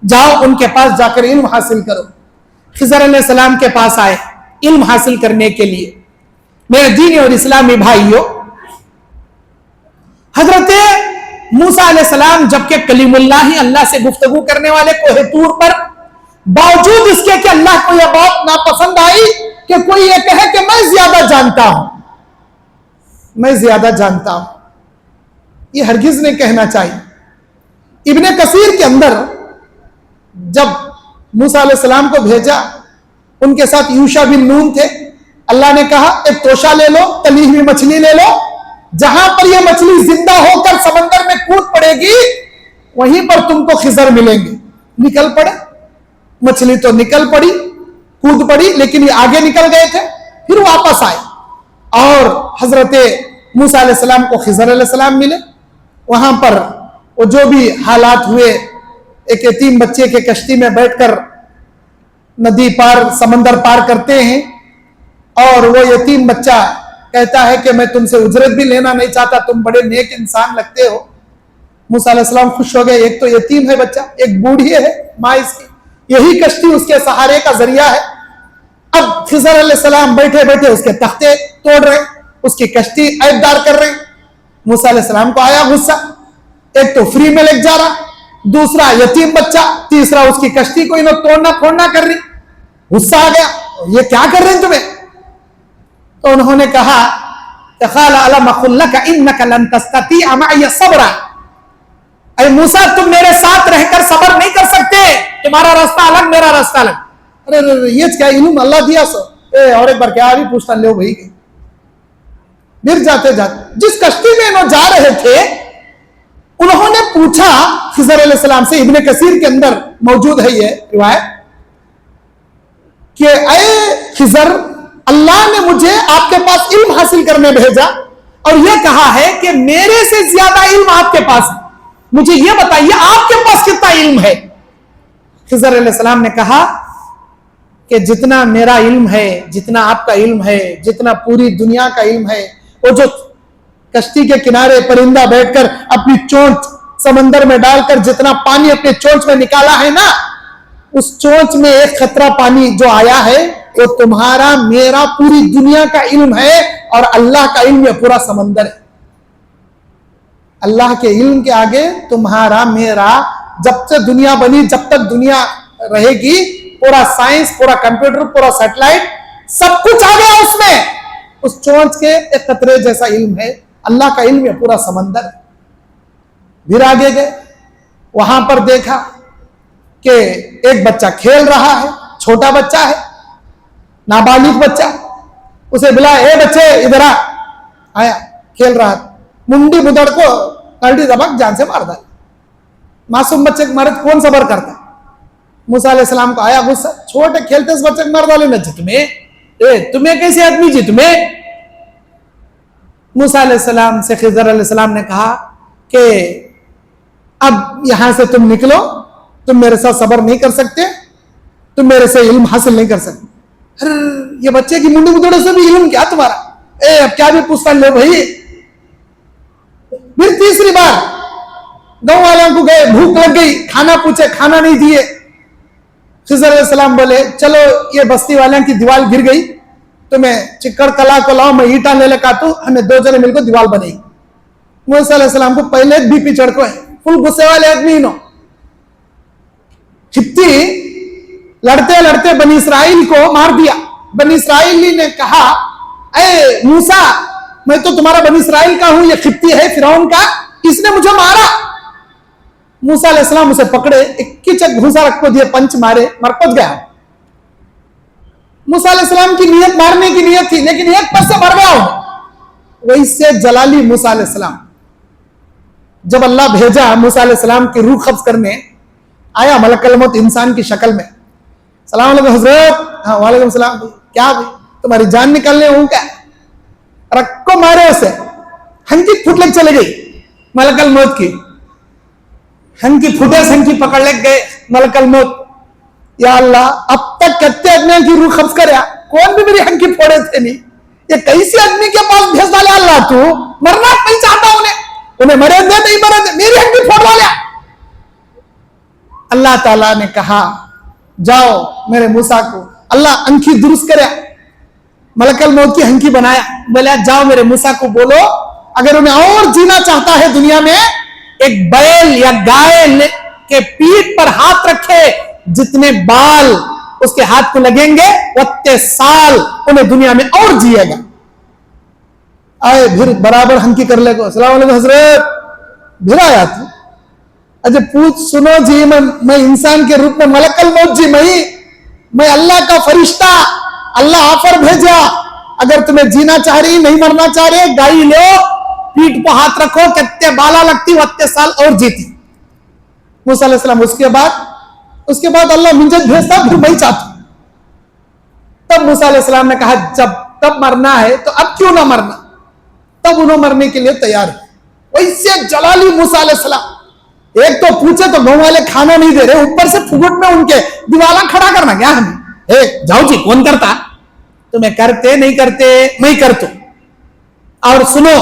جاؤ ان کے پاس جا کر علم حاصل کرو. خضر علیہ السلام کے پاس آئے علم حاصل کرنے کے لیے. میرے دینی اور اسلامی بھائیوں، حضرت موسیٰ علیہ السلام جبکہ کلیم اللہ ہی اللہ سے گفتگو کرنے والے کوہ طور پر، باوجود اس کے کہ اللہ کو یہ بات ناپسند آئی کہ کوئی یہ کہے کہ میں زیادہ جانتا ہوں، میں زیادہ جانتا ہوں، یہ ہرگز نہیں کہنا چاہیے. ابن کثیر کے اندر جب موسیٰ علیہ السلام کو بھیجا، ان کے ساتھ یوشع بن نون تھے. اللہ نے کہا ایک توشہ لے لو، تلی ہوئی مچھلی لے لو، جہاں پر یہ مچھلی زندہ ہو کر سمندر میں کود پڑے گی وہیں پر تم کو خضر ملیں گے. نکل پڑے، مچھلی تو نکل پڑی، کود پڑی، لیکن یہ آگے نکل گئے تھے. پھر واپس آئے اور حضرت موسیٰ علیہ السلام کو خضر علیہ السلام ملے. وہاں پر وہ جو بھی حالات ہوئے، ایک یتیم بچے کے کشتی میں بیٹھ کر ندی پار سمندر پار کرتے ہیں اور وہ یتیم بچہ کہتا ہے کہ میں تم سے اجرت بھی لینا نہیں چاہتا، تم بڑے نیک انسان لگتے ہو. موسیٰ علیہ السلام خوش ہو گئے، ایک تو یتیم ہے بچہ، ایک بوڑھی ہے ماں اس کی، یہی کشتی اس کے سہارے کا ذریعہ ہے. اب خضر علیہ السلام بیٹھے بیٹھے اس کے تختے توڑ رہے، اس کی کشتی عیب دار کر رہے. موسیٰ علیہ السلام کو آیا غصہ، ایک تو فری میں لگ جا رہا، دوسرا یتیم بچہ، تیسرا اس کی کشتی کو انہوں توڑنا پھوڑنا کر رہی. غصہ آ گیا، یہ کیا کر رہے ہیں تمہیں؟ تو انہوں نے کہا کہ قال الم اقل لك انك لن تستطيع معي صبرا، اے موسیٰ تم میرے ساتھ رہ کر صبر نہیں کر سکتے، تمہارا راستہ الگ میرا راستہ الگ. ارے یہ کیا علم اللہ دیا سو، اور ایک بار کیا بھی پوچھتا لو بھائی. پھر جاتے جاتے جس کشتی میں انہوں جا رہے تھے انہوں نے پوچھا خضر علیہ السلام سے، ابن کثیر کے اندر موجود ہے یہ روایت، کہ اے خضر اللہ نے مجھے آپ کے پاس علم حاصل کرنے بھیجا اور یہ کہا ہے کہ میرے سے زیادہ علم آپ کے پاس ہے، مجھے یہ بتائیے آپ کے پاس کتنا علم ہے؟ خضر علیہ السلام نے کہا کہ جتنا میرا علم ہے، جتنا آپ کا علم ہے، جتنا پوری دنیا کا علم ہے، وہ جو کشتی کے کنارے پرندہ بیٹھ کر اپنی چونچ سمندر میں ڈال کر جتنا پانی اپنے چونچ میں نکالا ہے نا، اس چونچ میں ایک قطرہ پانی جو آیا ہے وہ تمہارا میرا پوری دنیا کا علم ہے، اور اللہ کا علم یہ پورا سمندر ہے. اللہ کے علم کے آگے تمہارا میرا، جب سے دنیا بنی جب تک دنیا رہے گی، پورا سائنس، پورا کمپیوٹر، پورا سیٹلائٹ، سب کچھ آ گیا اس میں، اس چونچ کے ایک قطرے جیسا علم ہے. اللہ کا علم یہ پورا سمندر ہے. پھر آگے گئے، وہاں پر دیکھا کہ ایک بچہ کھیل رہا ہے، چھوٹا بچہ ہے، نابالغ بچہ. اسے بلایا، اے بچے ادھر آیا، کھیل رہا تھا، منڈی بدڑ کو کلٹی دبک جان سے مار ڈالا. معصوم بچے کو مارے کون صبر کرتا؟ موسیٰ علیہ السلام کو آیا غصہ، چھوٹے کھیلتے اس بچے کو مار ڈالے. نہ تمہیں کیسے آدمی جی تمہیں؟ موسیٰ علیہ السلام سے خضر علیہ السلام نے کہا کہ اب یہاں سے تم نکلو، تم میرے ساتھ صبر نہیں کر سکتے، تم میرے سے علم حاصل نہیں کر سکتے. یہ بچے کی منڈی مدڑے سے بھی علم کیا تمہارا؟ اب کیا بھی پوچھتا لو بھائی. پھر تیسری بار گاؤں والوں کو گئے، بھوک لگ گئی، کھانا پوچھے، کھانا نہیں دیے. خضر علیہ السلام بولے چلو یہ بستی والوں کی دیوال گر گئی، تمہیں چکڑ کلا کو لاؤ، میں اینٹا لے لے کاٹوں، ہمیں دو جنے مل کر دیوال بنے گی. موسیٰ علیہ السلام کو پہلے بی پی چڑھ کو ہے، فل غصے والے آدمی انہوں. چھپتی لڑتے لڑتے بنی اسرائیل کو مار دیا. بنی اسرائیلی نے کہا اے موسیٰ میں تو تمہارا بنی اسرائیل کا ہوں، یہ خپتی ہے فرعون کا، اس نے مجھے مارا. موسیٰ علیہ السلام اسے پکڑے، ایک کچک گھوسا رکھ کو دیے، پنچ مارے، مرکز گیا. موسیٰ علیہ السلام کی نیت مارنے کی نیت تھی، لیکن ایک پس سے مر گیا ہوں. वैसे जलाली मूसा अलैहिस्सलाम, जब अल्लाह भेजा मूसा अलैहिस्सलाम की रूह कब्ज करने, आया मलकुल मौत इंसान की शक्ल में। सलाम अलैकुम हजरत। हाँ वालेकुम सलाम। क्या भाई तुम्हारी जान निकलने हूं क्या? रक्को मारे उसे, हंकी फुट लग चले गई मलकुल मौत की, हंकी फुटे से हंकी पकड़ लग गए मलकुल मौत। या अल्लाह, अब तक कितने आदमी की रूह कब्ज कर, कौन भी मेरी हंकी फोड़े थे नहीं, ये कैसे आदमी के पास भेज डाले अल्लाह, तू मरना नहीं चाहता उन्हें मरे दे नहीं मरे दे, मेरी हंकी फोड़ डाले। अल्लाह ताला ने कहा जाओ मेरे मूसा को, अल्लाह अंखी दुरुस्त करे, मलकुल मौत की हंकी बनाया, बोला जाओ मेरे मूसा को बोलो अगर उन्हें और जीना चाहता है दुनिया में, एक बैल या गाय के पीठ पर हाथ रखे, जितने बाल उसके हाथ को लगेंगे उतने साल उन्हें दुनिया में और जिएगा। आए फिर बराबर हंकी कर ले को, अस्सलाम वालेकुम हजरत। फिर आया तू, अजय पूछ सुनो जी, मैं इंसान के रूप में मलकुल मौत जी, मैं अल्लाह का फरिश्ता, अल्लाह ऑफर भेजा, अगर तुम्हें जीना चाह रही, नहीं मरना चाह रहे, गाय लो, पीठ पर हाथ रखो, कितने बाला लगती उतने साल और जीती। मूसा अलैहिस्सलाम उसके बाद अल्लाह मुझे भेजता, फिर मैं चाहता। तब मूसा अलैहिस्सलाम ने कहा जब तब मरना है तो अब क्यों ना मरना, तब उन्होंने मरने के लिए तैयार है। वैसे जलाली मूसा अलैहिस्सलाम, एक तो पूछे तो गांव वाले खाना नहीं दे रहे, ऊपर से फुगट में उनके दीवाला खड़ा करना क्या हमें, जाओ जी कौन करता, तुम्हें करते नहीं करते मैं कर तू, और सुनो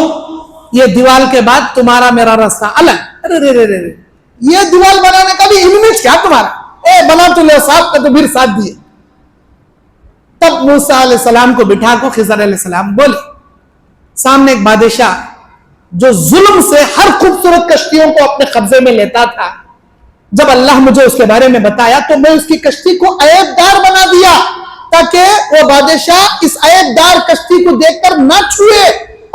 ये दीवाल के बाद तुम्हारा मेरा रास्ता अलग। अरे रे रे रे रे, ये दीवाल बनाने का भी इमेज क्या तुम्हारा, बना तो ले साहब का, तो फिर साथ दिए। तब मूसा अलैहिस्सलाम को बिठा को खिज़र अलैहिस्सलाम बोले, सामने एक बादशाह जो जुल्म से हर खूबसूरत कश्तियों को अपने कब्जे में लेता था, जब अल्लाह मुझे उसके बारे में बताया तो मैं उसकी कश्ती को ऐबदार बना दिया, ताकि वो बादशाह इस ऐबदार कश्ती को देखकर ना छुए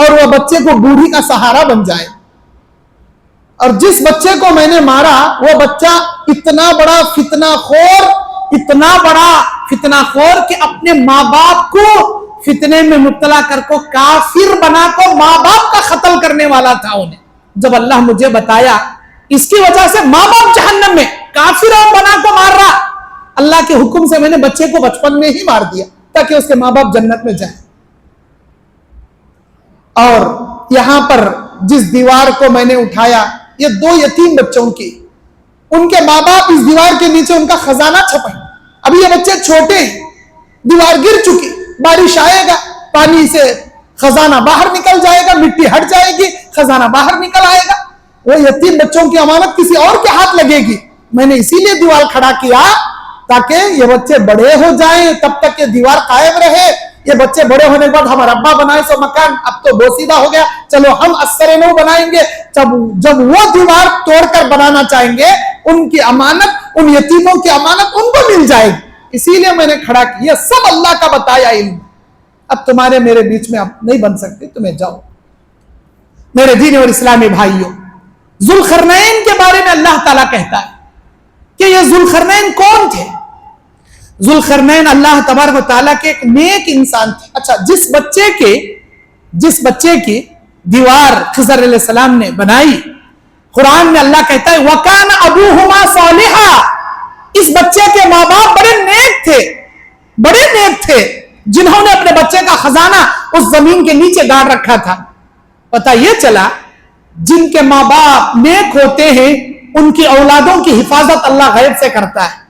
और वह बच्चे को बूढ़ी का सहारा बन जाए। और जिस बच्चे को मैंने मारा वो बच्चा इतना बड़ा फितनाखोर कि अपने माँ बाप को फितने में मुब्तला कर को काफिर बना को माँ बाप का कत्ल करने वाला था उन्हें। जब अल्लाह मुझे बताया इसकी वजह से माँ बाप जहन्नम में, काफिर बना को मार रहा, अल्लाह के हुक्म से मैंने बच्चे को बचपन में ही मार दिया ताकि उसके माँ बाप जन्नत में जाए। और यहां पर जिस दीवार को मैंने उठाया, ये 2 यतीम बच्चों की, उनके माँ बाप इस दीवार के नीचे उनका खजाना छपा है। अभी ये बच्चे छोटे हैं, दीवार गिर चुकी, बारिश आएगा, पानी से खजाना बाहर निकल जाएगा, मिट्टी हट जाएगी, खजाना बाहर निकल आएगा, वो यतीम बच्चों की अमानत किसी और के हाथ लगेगी। मैंने इसीलिए दीवार खड़ा किया ताकि ये बच्चे बड़े हो जाएं, तब तक ये दीवार कायम रहे। ये बच्चे बड़े होने के बाद हमारा अब्बा बनाए सो मकान, अब तो बोसीदा हो गया, चलो हम अस्सरे नौ बनाएंगे। जब वो दीवार तोड़कर बनाना चाहेंगे, उनकी अमानत, उन यतीमों की अमानत उनको मिल जाएगी। इसीलिए मैंने खड़ा किया, सब अल्लाह का बताया इल्म। अब तुम्हारे मेरे बीच में अब नहीं बन सकते, तुम्हें जाओ। मेरे दीन और इस्लामी भाइयों, जुल्करनैन के बारे में अल्लाह ताला कहता है कि ये जुल्करनैन कौन थे। जुल्करनैन अल्लाह तबारक व तआला के एक नेक इंसान थे। अच्छा, जिस बच्चे की दीवार खिज़र अलैहिस्सलाम ने बनाई, कुरान में अल्लाह कहता है वकान अबूहुमा सालिहा, इस बच्चे के माँ बाप बड़े नेक थे, जिन्होंने अपने बच्चे का खजाना उस जमीन के नीचे गाड़ रखा था। पता यह चला जिनके माँ बाप नेक होते हैं उनकी औलादों की हिफाजत अल्लाह गैब से करता है,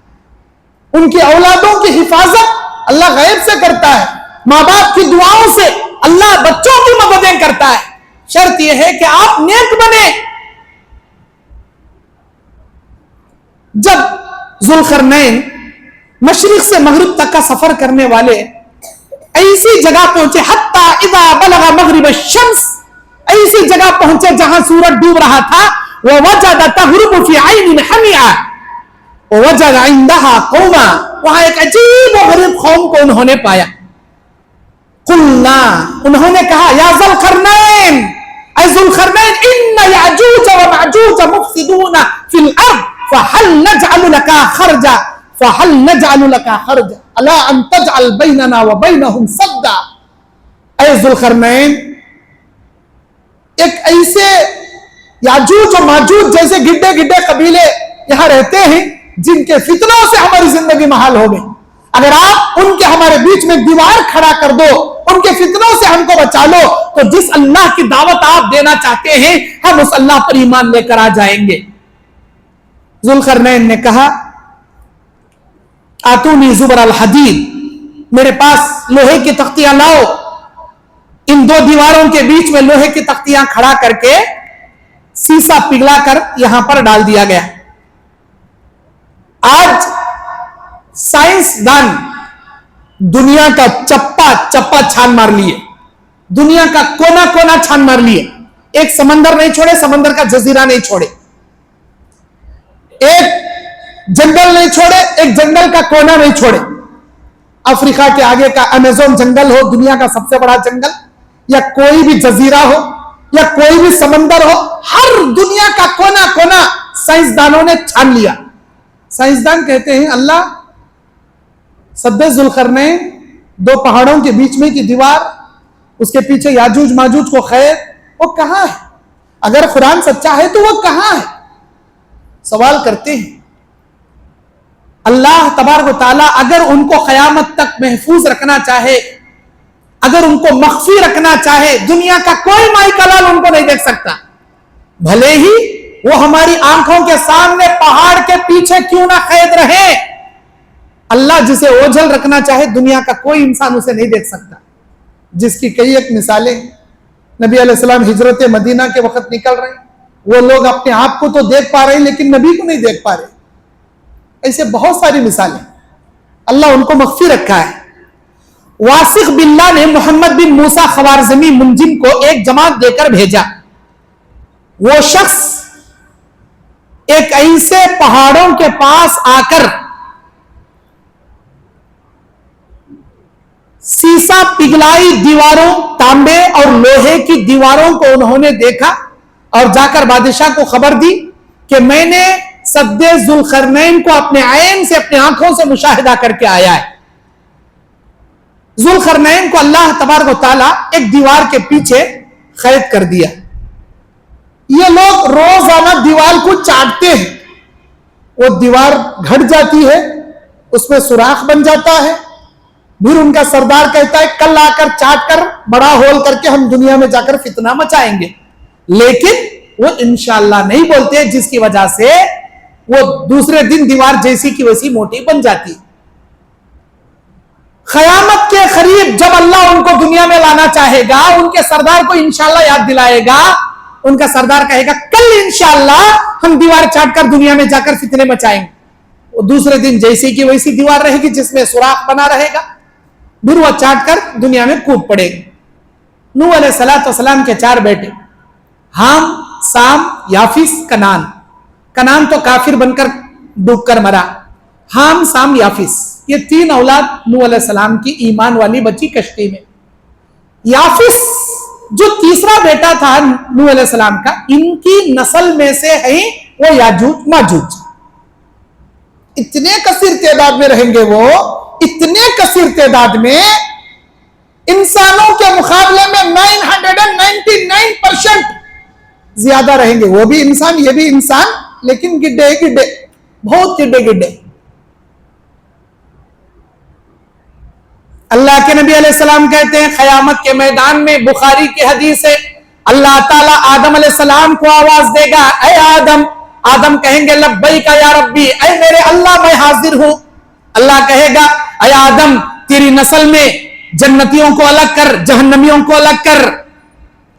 उनकी औलादों की हिफाजत अल्लाह गैब से करता है। माँ बाप की दुआओं से अल्लाह बच्चों की मददें करता है। शर्त यह है कि आप नेक बने। जब जुल्करनैन मशरिक से मगरिब तक का सफर करने वाले ऐसी जगह पहुंचे, हत्ता इज़ा बलगा मगरिब अश-शम्स, ऐसी जगह पहुंचे जहां सूरज डूब रहा था। वह वजद तग़रुबु फी ऐनिन हमिया, वजद इंदहा कौमा, वहां एक अजीब और गरीब कौम को उन्होंने पाया। कुल्ना, उन्होंने कहा या जुल्करनैन, ऐ जुल्करनैन, इन्न याजूज व माजूज मुफसिदूना फिल अर्द फहल नजअलु लका खर्जा अला अन तजअल बैनना व बैनहुम सद्दा। ऐ जुल्करनैन, एक ऐसे याजूज और माजूज जैसे गिड्डे गिड्डे कबीले यहां रहते हैं जिनके फितनों से हमारी जिंदगी महाल हो गई। अगर आप उनके हमारे बीच में दीवार खड़ा कर दो, उनके फितनों से हमको बचा लो, तो जिस अल्लाह की दावत आप देना चाहते हैं हम उस अल्लाह पर ईमान लेकर आ जाएंगे। जुल्करनैन ने कहा, आतूनी जुबर अल हदीद, मेरे पास लोहे की तख्तियां लाओ। इन दो दीवारों के बीच में लोहे की तख्तियां खड़ा करके सीसा पिघलाकर यहां पर डाल दिया गया। आज साइंसदान दुनिया का चप्पा चप्पा छान मार लिए, दुनिया का कोना कोना छान मार लिए, एक समंदर नहीं छोड़े, समंदर का जजीरा नहीं छोड़े, एक जंगल नहीं छोड़े, एक जंगल का कोना नहीं छोड़े। अफ्रीका के आगे का अमेज़न जंगल हो, दुनिया का सबसे बड़ा जंगल, या कोई भी जजीरा हो, या कोई भी समंदर हो, हर दुनिया का कोना कोना साइंसदानों ने छान लिया। साइंसदान कहते हैं अल्लाह सद्दे जुल्करनैन, दो पहाड़ों के बीच में की दीवार, उसके पीछे याजूज माजूज को खैर, वो कहां है? अगर कुरान सच्चा है तो वो कहां है? सवाल करते हैं। अल्लाह तबारक व तआला अगर उनको क़यामत तक महफूज रखना चाहे, अगर उनको मख्फी रखना चाहे, दुनिया का कोई माई कलाल उनको नहीं देख सकता। भले ही वो हमारी आंखों के सामने पहाड़ के पीछे क्यों ना कैद रहे, अल्लाह जिसे ओझल रखना चाहे दुनिया का कोई इंसान उसे नहीं देख सकता। जिसकी कई एक मिसालें, नबी अलैहिस्सलाम हिजरत मदीना के वक्त निकल रहे, वो लोग अपने आप को तो देख पा रहे हैं लेकिन नबी को नहीं देख पा रहे। ऐसे बहुत सारी मिसालें, अल्लाह उनको मख्फी रखा है। वासिक बिल्ला ने मोहम्मद बिन मूसा खवारजमी मुंजिम को एक जमात देकर भेजा। वो शख्स एक ऐसे पहाड़ों के पास आकर सीसा पिघलाई दीवारों, तांबे और लोहे की दीवारों को उन्होंने देखा और जाकर बादशाह को खबर दी कि मैंने सद्दे जुल्करनैन को अपने आइन से, अपने आंखों से मुशाहिदा करके आया है। जुल्करनैन को अल्लाह तबारक व तआला एक दीवार के पीछे कैद कर दिया। ये लोग रोजाना दीवार को चाटते हैं, वो दीवार घट जाती है, उसमें सुराख बन जाता है। फिर उनका सरदार कहता है कल आकर चाट कर बड़ा होल करके हम दुनिया में जाकर फितना मचाएंगे, लेकिन वो इंशाअल्लाह नहीं बोलते, जिसकी वजह से वो दूसरे दिन दीवार जैसी की वैसी मोटी बन जाती। क़यामत के करीब जब अल्लाह उनको दुनिया में लाना चाहेगा, उनके सरदार को इंशाअल्लाह याद दिलाएगा, उनका सरदार कहेगा कल इंशाअल्लाह हम दीवार चाट कर दुनिया में जाकर फितने मचाएंगे। वो दूसरे दिन जैसी की वैसी दीवार रहेगी जिसमें सुराख बना रहेगा, फिर वो चाट कर दुनिया में कूद पड़ेगी। नूह अलैहिस्सलाम के 4 बेटे, हाम, साम, याफिस, कनान। कनान तो काफिर बनकर डूबकर मरा। हाम, साम, याफिस, ये 3 औलाद नूह अलैहिस्सलाम की ईमान वाली बची कश्ती में। याफिस जो तीसरा बेटा था नूह अलैहिस्सलाम का, इनकी नस्ल में से है वो याजूज माजूज। इतने कसीर तादाद में रहेंगे वो, इतने कसीर तादाद में, इंसानों के मुकाबले में 999% ज्यादा रहेंगे। वो भी इंसान, ये भी इंसान, लेकिन गिड्डे गिड्डे, बहुत गिड्डे गिड्डे। अल्लाह के नबी अलैहिस्सलाम कहते हैं क़यामत के मैदान में, बुखारी की हदीस है, अल्लाह ताला आदम अलैहिस्सलाम को आवाज देगा, ऐ आदम। आदम कहेंगे लब्बैका या रब्बी, ऐ मेरे अल्लाह मैं हाजिर हूं। अल्लाह कहेगा ऐ आदम, तेरी नस्ल में जन्नतियों को अलग कर, जहन्नमियों को अलग कर।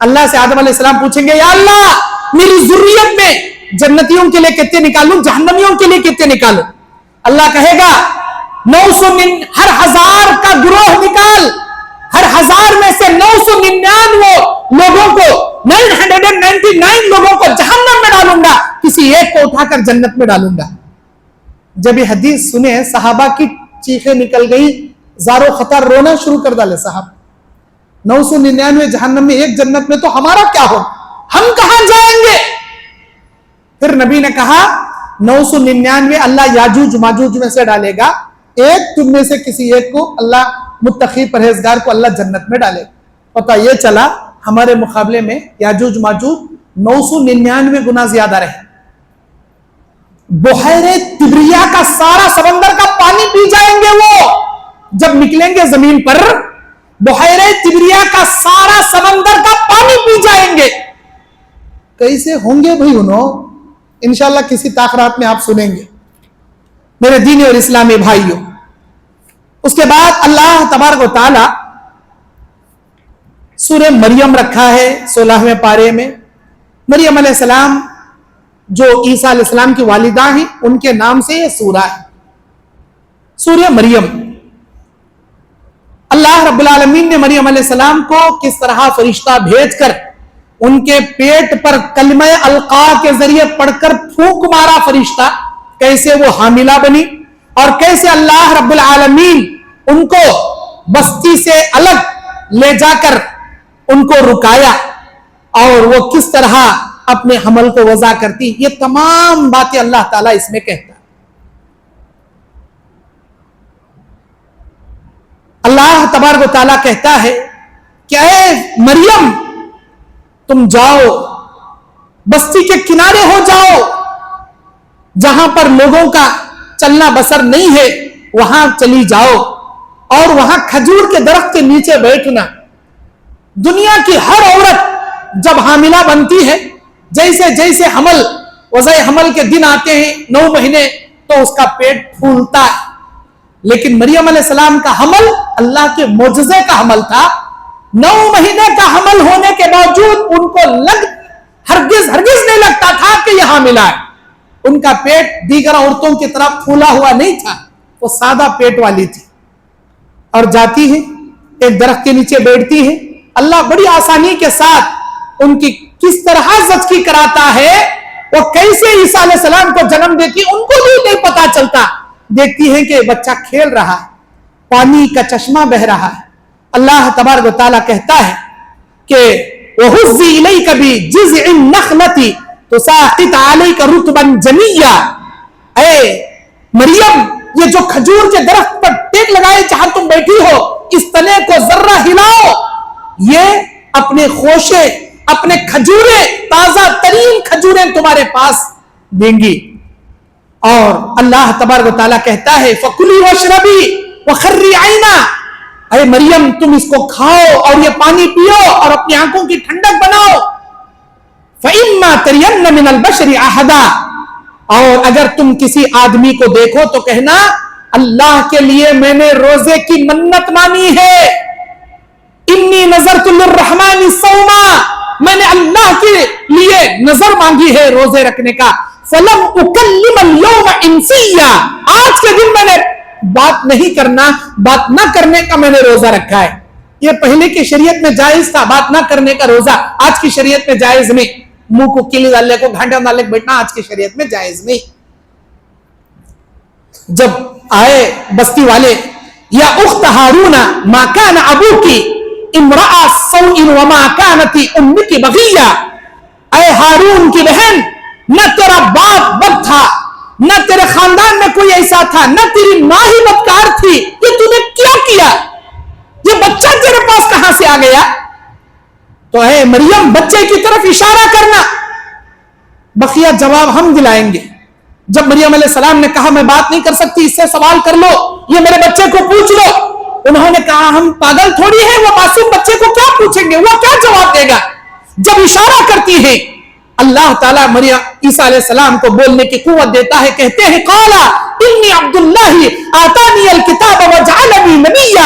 अल्लाह से आदम अलैहिस्सलाम पूछेंगे या अल्लाह मेरी जुर्रियत में जन्नतियों के लिए कितने निकालूं, जहन्नमियों के लिए कितने निकालूं? अल्लाह कहेगा 900, हर 1000 का गिरोह निकाल, हर 1000 में से 999 लोगों को, 999 लोगों को जहन्नम में डालूंगा, किसी एक को उठाकर जन्नत में डालूंगा। जब ये हदीस सुने सहाबा की चीखें निकल गई, ज़ारो खतर रोना शुरू कर डाले साहब। 999 जहन्नम में, एक जन्नत में, तो हमारा क्या हो, हम कहां जाएंगे? फिर नबी ने कहा 999 अल्लाह याजूज माजूज में से डालेगा, एक तुम में से किसी एक को अल्लाह, मुत्तकी परहेजगार को अल्लाह जन्नत में डालेगा। पता ये चला हमारे मुकाबले में याजूज माजूज 999 गुना ज्यादा रहे। बुहैरे तिब्रिया का सारा समंदर का पानी पी जाएंगे वो जब निकलेंगे जमीन पर। बुहैरे तिब्रिया का सारा समंदर का पानी पी जाएंगे। कैसे होंगे भाई उन्होंने, इंशाल्लाह किसी ताकरात में आप सुनेंगे मेरे दीनी और इस्लामी भाइयों। उसके बाद अल्लाह तबारक व तआला सूरह मरियम रखा है 16वें पारे में। मरियम अलैहिस्सलाम जो ईसा अलैहिस्सलाम की वालिदा हैं, उनके नाम से यह सूरा है, सूरह मरियम। अल्लाह रब्बुल आलमीन ने मरियम अलैहिस्सलाम को किस तरह फरिश्ता भेजकर उनके पेट पर कलमा अलका के जरिए पढ़कर फूंक मारा फरिश्ता, कैसे वो हामिला बनी और कैसे अल्लाह रब्बुल आलमीन उनको बस्ती से अलग ले जाकर उनको रुकाया और वो किस तरह अपने हमल को वज़ा करती, ये तमाम बातें अल्लाह ताला इसमें कहता है। अल्लाह तबारक व तआला कहता है कि ऐ मरियम तुम जाओ, बस्ती के किनारे हो जाओ, जहां पर लोगों का चलना बसर नहीं है वहां चली जाओ और वहां खजूर के दरख्त के नीचे बैठना। दुनिया की हर औरत जब हामिला बनती है, जैसे जैसे वज़े हमल के दिन आते हैं 9 महीने, तो उसका पेट फूलता है। लेकिन मरियम अलैहिस्सलाम का हमल अल्लाह के मोजज़े का हमल था। 9 महीने का हमल होने के बावजूद उनको हरगिज नहीं लगता था कि यह हामिला है। उनका पेट दीगर औरतों की तरह फूला हुआ नहीं था, वो सादा पेट वाली थी। और जाती है एक दरख्त के नीचे बैठती है, अल्लाह बड़ी आसानी के साथ उनकी किस तरह ज़च्की कराता है, वो कैसे ईसा अलैहिस्सलाम को जन्म देती उनको भी नहीं पता चलता। देखती है कि बच्चा खेल रहा है, पानी का चश्मा बह रहा है। अल्लाह तबारक व तआला कहता है कि वहुज़्ज़ी इलैका बिजिज़्इन नख़लति तुसाक़ित अलैका रुतबन जनिय्या। ऐ मरियम, ये जो खजूर के दरख्त पर टेक लगाए जहां तुम बैठी हो, इस तने को जर्रा हिलाओ, ये अपने खोशे, अपने खजूरे, ताजा तरीन खजूरें तुम्हारे पास देंगी। और अल्लाह तबारक व तआला कहता है फकुली वशरबी वखर्री आइना। अरे मरियम, तुम इसको खाओ और ये पानी पियो और अपनी आंखों की ठंडक बनाओ। फइम्मा तरियन्ना मिनल बशरी अहदा, और अगर तुम किसी आदमी को देखो तो कहना अल्लाह के लिए मैंने रोजे की मन्नत मानी है। इन्नी नजरतु लिर्रहमानि सौमा, मैंने अल्लाह के लिए नजर मांगी है रोजे रखने का। फलम उकल्लिमल यौमा इंसिया, आज के दिन मैंने बात न करने का मैंने रोजा रखा है। ये पहले की शरीयत में जायज था बात ना करने का रोजा, आज की शरीयत में जायज नहीं। मुंह को किली डालने को घाटा डालने बैठना आज की शरीयत में जायज नहीं। जब आए बस्ती वाले, या उख्त हारूना मा कान अबूकी इम्राअ सौइन व मा कानती उम्मुकी बगिया। ऐ हारून की बहन, न तेरा बाप बद था, न तेरे खानदान में कोई ऐसा था, न तेरी माँ ही बदकार थी, ये तूने क्या किया? ये बच्चा तेरे पास कहां से आ गया? तो है मरियम, बच्चे की तरफ इशारा करना, बकिया जवाब हम दिलाएंगे। जब मरियम अलैहिस्सलाम ने कहा मैं बात नहीं कर सकती, इससे सवाल कर लो, ये मेरे बच्चे को पूछ लो, उन्होंने कहा हम पागल थोड़ी है, वो मासूम बच्चे को क्या पूछेंगे, वो क्या जवाब देगा? जब इशारा करती है, अल्लाह ताला मरियम ईसा अलैहिस्सलाम को बोलने की कुव्वत देता है। कहते हैं काला इन्नी अब्दुल्लाही आतानी अल किताब व जअलनी नबिय्या।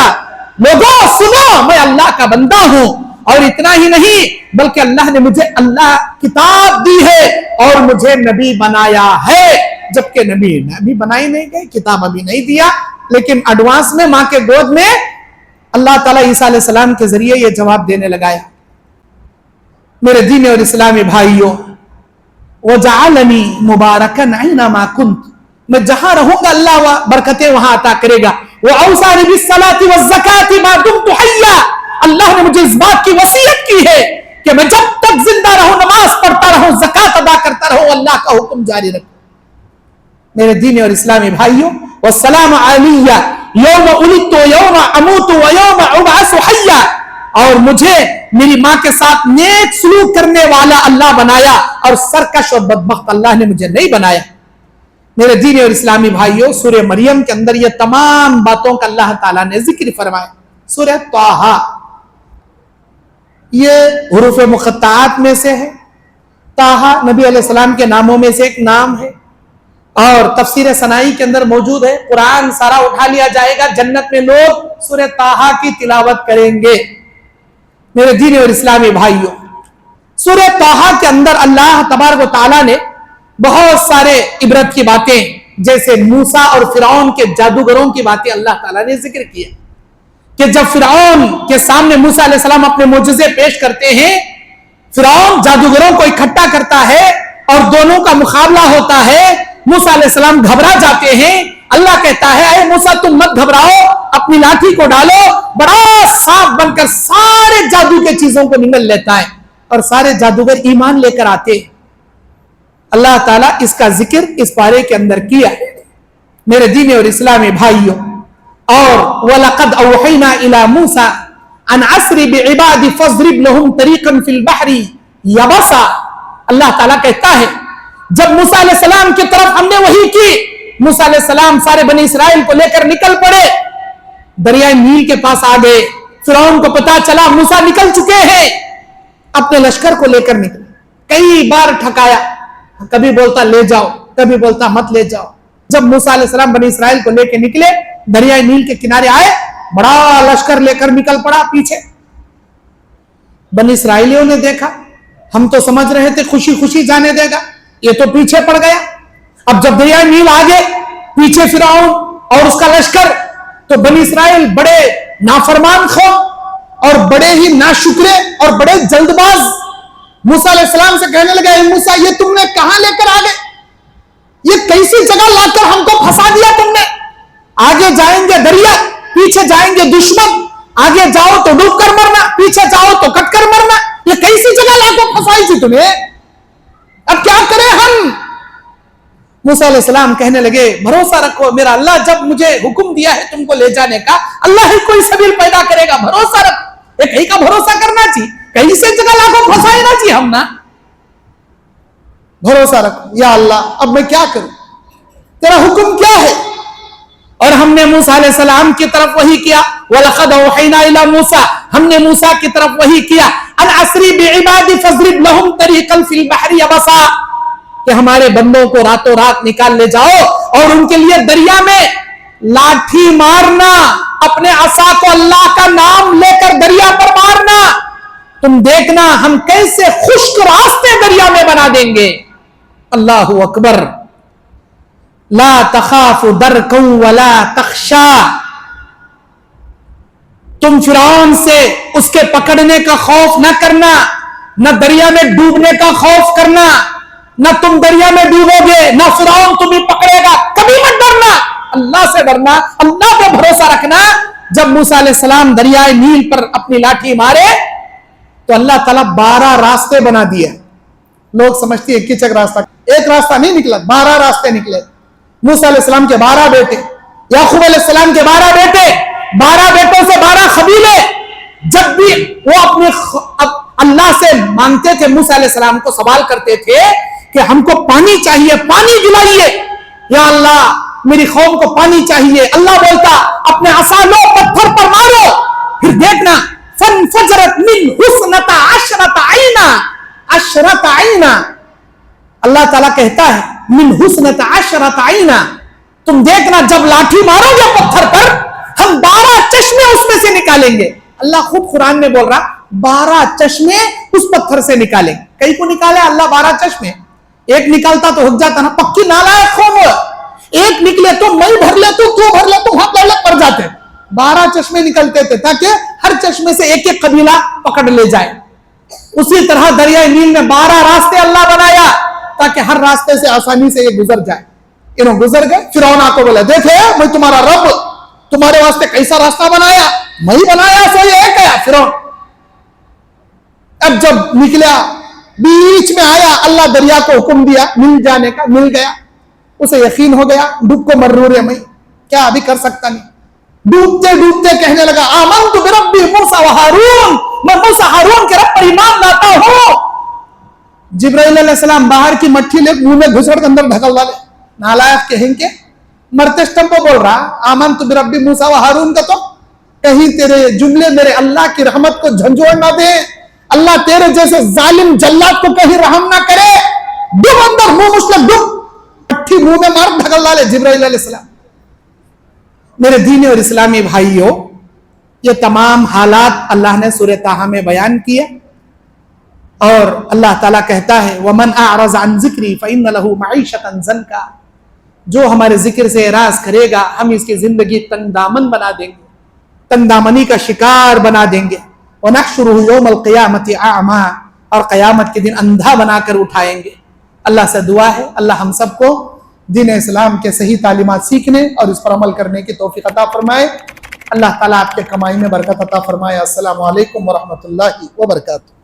लोगों सुनो, मैं अल्लाह का बंदा हूं, और इतना ही नहीं बल्कि अल्लाह ने मुझे किताब दी है और मुझे नबी बनाया है। जबकि नबी बनाई नहीं गई, किताब अभी नहीं दिया, लेकिन एडवांस में मां के गोद में अल्लाह ताला ईसा अलैहिस्सलाम के जरिए यह जवाब देने लगाया। मेरे दीन और इस्लामी भाइयों, वजअलनी मुबारकन ऐनमा कुंत, मैं जहां रहूंगा अल्लाह बरकतें वहां अता करेगा। वऔसानी बिस्सलाति वज़्ज़काति मा दुम्तु हय्या, अल्लाह ने मुझे इस बात की वसीयत की है कि मैं जब तक जिंदा रहूं नमाज पढ़ता रहूं, ज़कात अदा करता रहूं, अल्लाह का हुक्म जारी रखूं। मेरे दीन और इस्लामी भाइयों, वस्सलाम अलैया यौम उलिदतु यौम अमूतु व यौम उबअसु हय्या, اور مجھے میری ماں کے ساتھ نیک سلوک کرنے والا اللہ بنایا اور سرکش اور بدبخت اللہ نے مجھے نہیں بنایا۔ میرے دینی اور اسلامی بھائیوں، سورہ مریم کے اندر یہ تمام باتوں کا اللہ تعالیٰ نے ذکر فرمایا۔ سورہ طٰہٰ یہ حروف مقطعات میں سے ہے۔ طٰہٰ نبی علیہ السلام کے ناموں میں سے ایک نام ہے، اور تفسیر ثنائی کے اندر موجود ہے۔ قرآن سارا اٹھا لیا جائے گا، جنت میں لوگ سورہ طٰہٰ کی تلاوت کریں گے۔ میرے دینی اور اسلامی بھائیوں، سورہ طٰہٰ کے اندر اللہ تبارک و تعالیٰ نے بہت سارے عبرت کی باتیں، جیسے موسیٰ اور فرعون کے جادوگروں کی باتیں اللہ تعالیٰ نے ذکر کیا کہ جب فرعون کے سامنے موسیٰ علیہ السلام اپنے معجزے پیش کرتے ہیں، فرعون جادوگروں کو اکٹھا کرتا ہے اور دونوں کا مقابلہ ہوتا ہے۔ موسیٰ علیہ السلام گھبرا جاتے ہیں۔ اللہ کہتا ہے اے موسیٰ تم مت گھبراؤ، اپنی لاٹھی کو ڈالو، بڑا سانپ بن کر سارے جادو کے چیزوں کو نگل لیتا ہے اور سارے جادوگر ایمان لے کر آتے ہیں۔ اللہ تعالیٰ اس کا ذکر اس پارے کے اندر کیا ہے۔ میرے دینی اور اسلامی بھائیوں، اور وَلَقَدْ أَوْحَيْنَا إِلَى مُوسَىٰ أَنْ عَسْرِ بِعِبَادِ فَاضْرِبْ لَهُمْ طَرِيقًا فِي الْبَحْرِ يَبَسًا۔ اللہ تعالیٰ کہتا ہے جب موسیٰ علیہ السلام کی طرف ہم نے وحی کی، موسیٰ علیہ السلام سارے بنی اسرائیل کو لے کر نکل پڑے، دریائے نیل کے پاس آ گئے۔ فرعون کو پتا چلا موسیٰ نکل چکے ہیں، اپنے لشکر کو لے کر نکلے، کئی بار ٹھکایا، کبھی بولتا لے جاؤ، کبھی بولتا مت لے جاؤ۔ جب موسیٰ علیہ السلام بنی اسرائیل کو لے کے نکلے، دریائے نیل کے کنارے آئے، بڑا لشکر لے کر نکل پڑا پیچھے۔ بنی اسرائیلیوں نے دیکھا، ہم تو سمجھ رہے تھے خوشی خوشی جانے دے گا، یہ تو پیچھے پڑ گیا۔ اب جب دریائے نیل آگے، پیچھے فرعون اور اس کا لشکر، تو بنی اسرائیل بڑے نافرمان خو اور بڑے ہی ناشکرے اور بڑے جلد باز موسیٰ علیہ السلام سے کہنے لگے اے موسیٰ یہ تم نے کہاں لے کر آگے، یہ کیسی جگہ لا کر ہم کو پھنسا دیا تم نے؟ آگے جائیں گے دریا، پیچھے جائیں گے دشمن، آگے جاؤ تو ڈوب کر مرنا، پیچھے جاؤ تو کٹ کر مرنا، یہ کیسی جگہ لا کر پھنسائی تھی تمہیں، اب کیا کریں ہم؟ موسیٰ علیہ السلام کہنے لگے بھروسہ رکھو، میرا اللہ جب مجھے حکم دیا ہے تم کو لے جانے کا، اللہ ہی کوئی سبیل پیدا کرے گا، بھروسہ رکھو۔ ایک ہی کا بھروسہ کرنا چاہیے، کہیں سے جگہ لا کو پھنسائی نہ چاہیے ہم نا، بھروسہ رکھو یا اللہ اب میں کیا کروں، تیرا حکم کیا ہے؟ اور ہم نے موسیٰ علیہ السلام کی طرف وحی کیا، وَلَقَدْ أَوْحَيْنَا إِلَى مُوسَىٰ، ہم نے موسیٰ کی طرف وحی کیا، أَنْ عَسْرِ بِعِبَادِ فَاضْرِبْ لَهُمْ طَرِيقًا فِي الْبَحْرِ يَبَسًا، کہ ہمارے بندوں کو راتوں رات نکال لے جاؤ اور ان کے لیے دریا میں لاٹھی مارنا، اپنے عصا کو اللہ کا نام لے کر دریا پر مارنا، تم دیکھنا ہم کیسے خشک راستے دریا میں بنا دیں گے۔ اللہ اکبر۔ لا تخاف درکا ولا تخشا، تم فرعون سے اس کے پکڑنے کا خوف نہ کرنا، نہ دریا میں ڈوبنے کا خوف کرنا، نہ تم دریا میں ڈوبو گے، نہ فرعون تمہیں پکڑے گا، کبھی مت ڈرنا، اللہ سے ڈرنا، اللہ پہ بھروسہ رکھنا۔ جب موسیٰ علیہ السلام دریائے نیل پر اپنی لاٹھی مارے تو اللہ تعالیٰ 12 راستے بنا دیے۔ لوگ سمجھتے ہیں ایک راستہ، ایک راستہ نہیں نکلا، 12 راستے نکلے۔ موسیٰ علیہ السلام کے 12 بیٹے، یعقوب علیہ السلام کے 12 بیٹے، 12 بیٹوں سے 12 قبیلے، جب بھی وہ اپنے اللہ سے مانگتے تھے، موسیٰ علیہ السلام کو سوال کرتے تھے کہ ہم کو پانی چاہیے، پانی دلائیے، یا اللہ میری قوم کو پانی چاہیے، اللہ بولتا اپنے عصا لو پتھر پر مارو، پھر دیکھنا فانفجرت منہ اثنتا عشرۃ عینا، عشرۃ عینا، اللہ تعالیٰ کہتا ہے من حسنۃ عشرۃ عینا، تم دیکھنا جب لاٹھی مارو گے پتھر پر ہم 12 چشمے اس میں سے نکالیں گے۔ اللہ خود قرآن میں بول رہا 12 چشمے اس پتھر سے نکالیں، کئی کو نکالے اللہ 12 چشمے، ایک نکالتا تو ہو جاتا نا، پکی نالا ہے خوب، ایک نکلے تو میں بھر لے تو بھر لے تو ہاتھ الگ پڑ جاتے، 12 چشمے نکلتے تھے تاکہ ہر چشمے سے ایک ایک قبیلہ پکڑ لے جائے۔ اسی طرح دریائے نیل میں 12 راستے اللہ بنایا تاکہ ہر راستے سے آسانی سے یہ گزر جائے۔ انہوں گزر گئے، فرعون آ کو بولا دیکھے میں تمہارا رب تمہارے واسطے کیسا راستہ بنایا، میں ہی بنایا، سو یہ ہے کیا فرعون؟ اب جب نکلا بیچ میں آیا، اللہ دریا کو حکم دیا مل جانے کا، مل گیا، اسے یقین ہو گیا ڈوب کو مرور ہے، میں کیا ابھی کر سکتا نہیں، ڈوبتے ڈوبتے کہنے لگا آمنت بربی موسیٰ و ہارون، मैं मूसा हारून के रब पर ईमान लाता हूं। जिब्राइल अलैहिस्सलाम बाहर की मट्ठी ले मुंह में घुसड़ के अंदर ढकल डाले, नालायक कहें के मरते स्टम को बोल रहा आमन तु बिरब्बी मूसा व हारून का, तो कहीं तेरे जुमले मेरे अल्लाह की रहमत को झंझोड़ ना दे, अल्लाह तेरे जैसे जालिम जल्लाद को कहीं रहम ना करे। डूब अंदर, मुंह मुस्लिम डूब, मट्ठी मुंह में मार ढकल डाले जिब्राइल अलैहिस्सलाम। मेरे दीनी और इस्लामी भाइयों, ये तमाम हालात अल्लाह ने सूरह ताहा में बयान किए और अल्लाह ताला कहता है वमन अअरज़ अन ज़िक्री फ़इन्न लहू मईशतन ज़न्का, जो हमारे जिक्र से एराज करेगा हम इसकी जिंदगी तंग दामन बना देंगे, तंग दामनी का शिकार बना देंगे। वनहशुरुहु यौमल क़ियामति अअमा, और क़यामत के दिन अंधा बनाकर उठाएंगे। अल्लाह से दुआ है अल्लाह हम सबको दीन इस्लाम के सही तालीमात सीखने और इस पर अमल करने की तौफीक अता फरमाए। अल्लाह ताला आपके कमाई में बरकत अता फरमाए। अस्सलामु अलैकुम व रहमतुल्लाहि व बरकातुहू।